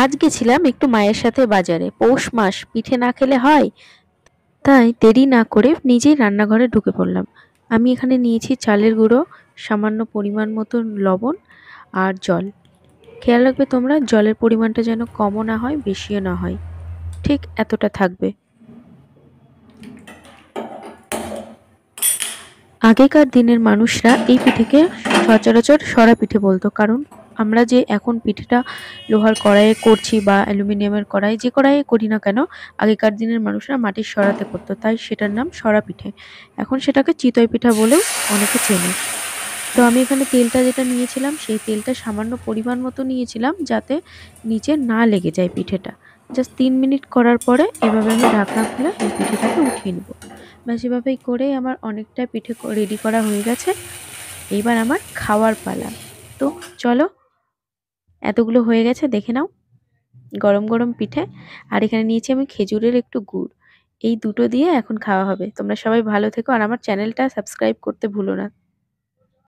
আজ গেছিলাম একটু মায়ের সাথে বাজারে। পৌষ মাস, পিঠে না খেলে হয়? তাই দেরি না করে নিজেই রান্নাঘরে ঢুকে পড়লাম। আমি এখানে নিয়েছি চালের গুঁড়ো, সামান্য পরিমাণ মতো লবণ আর জল। খেয়াল রাখবে তোমরা জলের পরিমাণটা যেন কমও না হয় বেশিও না হয়, ঠিক এতটা থাকবে। আগেকার দিনের মানুষরা এই পিঠেকে সচরাচর সরা পিঠে বলতো, কারণ আমরা যে এখন পিঠেটা লোহার কড়াইয়ে করছি বা অ্যালুমিনিয়ামের কড়াই, যে কড়াইয়ে করি না কেন, আগেকার দিনের মানুষরা মাটির সরাতে করতো, তাই সেটার নাম সরা পিঠে। এখন সেটাকে চিতই পিঠা বলেও অনেকে চেনে। তো আমি এখানে তেলটা যেটা নিয়েছিলাম সেই তেলটা সামান্য পরিমাণ মতো নিয়েছিলাম, যাতে নিচে না লেগে যায় পিঠেটা। জাস্ট 3 মিনিট করার পরে এভাবে আমি ঢাকনা খুলে এই পিঠেটাকে উঠিয়ে নেব। ব্যাস এভাবেই করে আমার অনেকটা পিঠে রেডি করা হয়ে গেছে। এইবার আমার খাওয়ার পালা। তো চলো, এতগুলো হয়ে গেছে দেখে নাও। গরম গরম পিঠে, আর এখানে নিয়েছি আমি খেজুরের একটু গুড়। এই দুটো দিয়ে এখন খাওয়া হবে। তোমরা সবাই ভালো থেকো আর আমার চ্যানেলটা সাবস্ক্রাইব করতে ভুলো না।